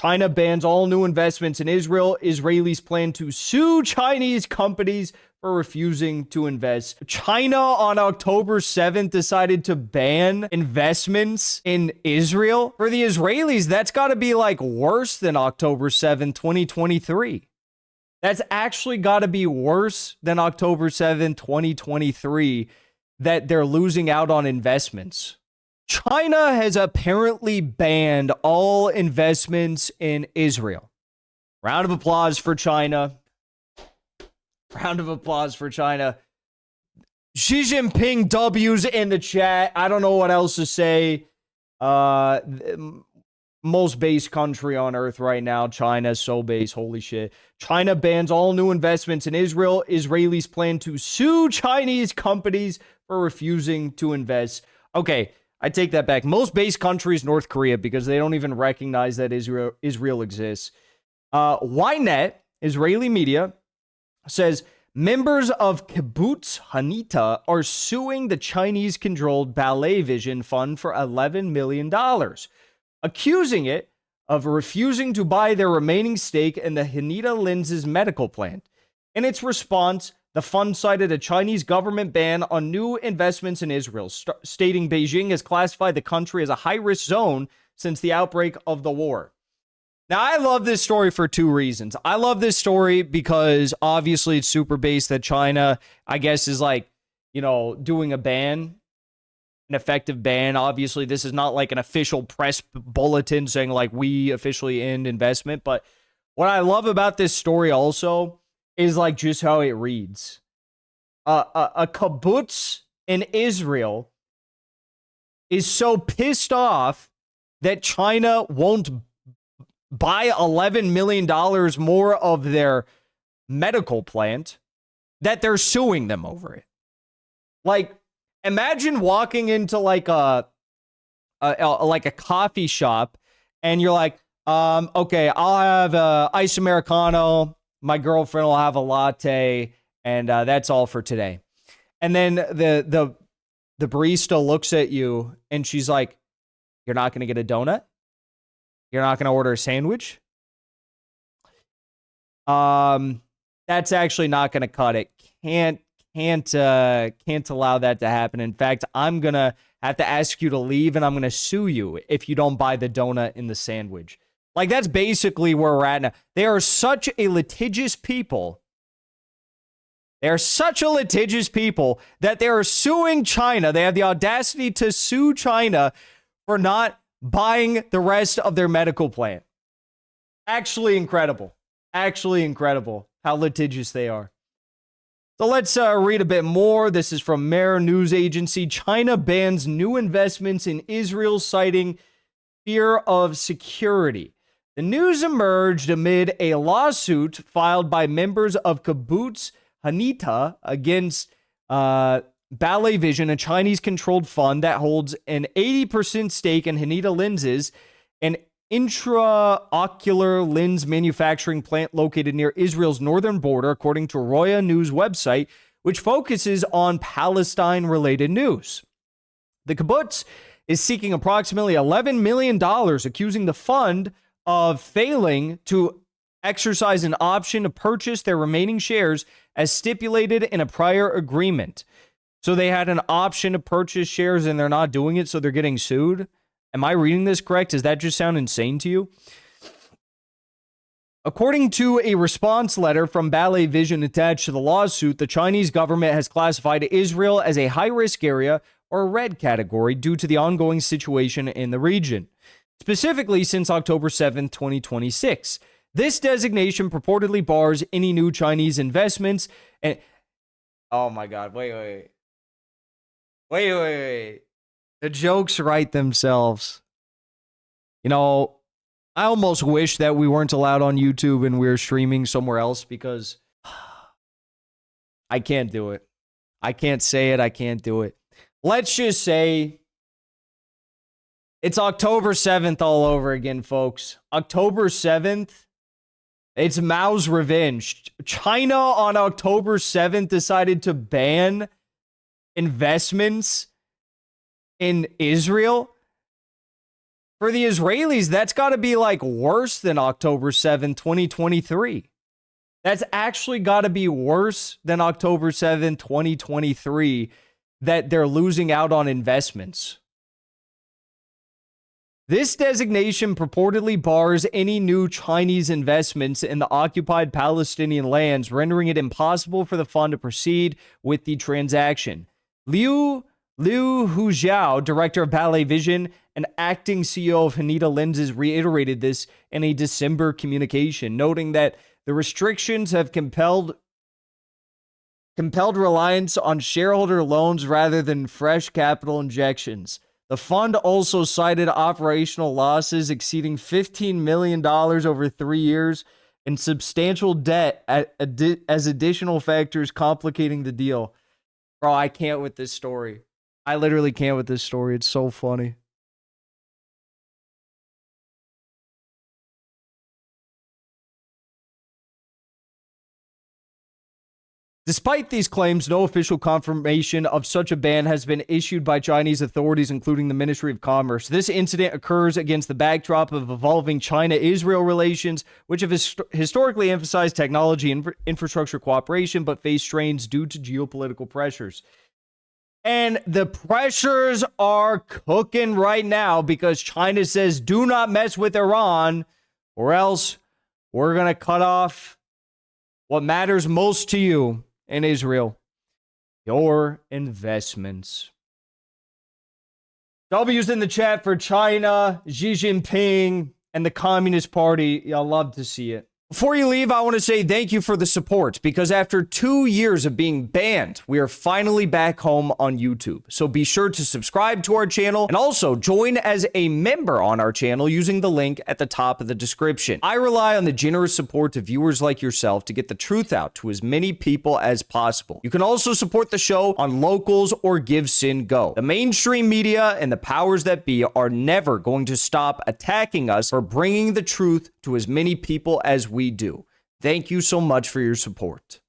China bans all new investments in Israel. Israelis plan to sue Chinese companies for refusing to invest. China on October 7th decided to ban investments in Israel. For the Israelis, that's got to be like worse than October 7th, 2023. That's actually got to be worse than October 7th, 2023, that they're losing out on investments. China has apparently banned all investments in Israel. Round of applause for China. Round of applause for China. Xi Jinping W's in the chat. I don't know what else to say. Most base country on earth right now. China, so base. Holy shit. China bans all new investments in Israel. Israelis plan to sue Chinese companies for refusing to invest. Okay, I take that back. Most base country is North Korea because they don't even recognize that Israel exists. Ynet, Israeli media, says members of Kibbutz Hanita are suing the Chinese-controlled Ballet Vision Fund for $11 million, accusing it of refusing to buy their remaining stake in the Hanita Lenses medical plant. In its response, the fund cited a Chinese government ban on new investments in Israel, stating Beijing has classified the country as a high-risk zone since the outbreak of the war. Now, I love this story for two reasons. I love this story because obviously it's super based that China, I guess, is like, doing a ban, an effective ban. Obviously, this is not like an official press bulletin saying like we officially end investment. But what I love about this story also is like just how it reads. A kibbutz in Israel is so pissed off that China won't buy $11 million more of their medical plant that they're suing them over it. Like, imagine walking into like a coffee shop and you're like, okay, I'll have a ice Americano. My girlfriend will have a latte, and that's all for today. And then the barista looks at you and she's like, you're not going to get a donut? You're not going to order a sandwich? That's actually not going to cut it. Can't allow that to happen. In fact, I'm going to have to ask you to leave and I'm going to sue you if you don't buy the donut in the sandwich. Like, that's basically where we're at now. They are such a litigious people. They are such a litigious people that they are suing China. They have the audacity to sue China for not buying the rest of their medical plant. Actually incredible. Actually incredible how litigious they are. So let's read a bit more. This is from Mer News Agency. China bans new investments in Israel, citing fear of security. The news emerged amid a lawsuit filed by members of Kibbutz Hanita against Ballet Vision, a Chinese-controlled fund that holds an 80% stake in Hanita Lenses, an intraocular lens manufacturing plant located near Israel's northern border, according to Roya News website, which focuses on Palestine-related news. The kibbutz is seeking approximately $11 million, accusing the fund of failing to exercise an option to purchase their remaining shares as stipulated in a prior agreement. So they had an option to purchase shares and they're not doing it, so they're getting sued. Am I reading this correct? Does that just sound insane to you? According to a response letter from Ballet Vision attached to the lawsuit, the Chinese government has classified Israel as a high-risk area or a red category due to the ongoing situation in the region, specifically since October 7th, 2026. This designation purportedly bars any new Chinese investments and... Oh my God, wait. The jokes write themselves. You know, I almost wish that we weren't allowed on YouTube and we were streaming somewhere else because I can't do it. I can't say it. I can't do it. Let's just say it's October 7th all over again, folks. October 7th. It's Mao's revenge. China on October 7th decided to ban investments in Israel For the Israelis, that's got to be like worse than October 7th, 2023. That's actually got to be worse than October 7th, 2023, that they're losing out on investments. This designation purportedly bars any new Chinese investments in the occupied Palestinian lands, rendering it impossible for the fund to proceed with the transaction. Liu Hujiao, director of Ballet Vision and acting CEO of Haneda Lenses, reiterated this in a December communication, noting that the restrictions have compelled reliance on shareholder loans rather than fresh capital injections. The fund also cited operational losses exceeding $15 million over 3 years and substantial debt as additional factors complicating the deal. Bro, I can't with this story. I literally can't with this story. It's so funny. Despite these claims, no official confirmation of such a ban has been issued by Chinese authorities, including the Ministry of Commerce. This incident occurs against the backdrop of evolving China-Israel relations, which have historically emphasized technology and infrastructure cooperation, but face strains due to geopolitical pressures. And the pressures are cooking right now because China says, do not mess with Iran, or else we're going to cut off what matters most to you in Israel, your investments. W's in the chat for China, Xi Jinping, and the Communist Party. Y'all love to see it. Before you leave, I want to say thank you for the support, because after 2 years of being banned, we are finally back home on YouTube. So be sure to subscribe to our channel and also join as a member on our channel using the link at the top of the description. I rely on the generous support of viewers like yourself to get the truth out to as many people as possible. You can also support the show on Locals or Give Sin Go. The mainstream media and the powers that be are never going to stop attacking us for bringing the truth to as many people as we do. Thank you so much for your support.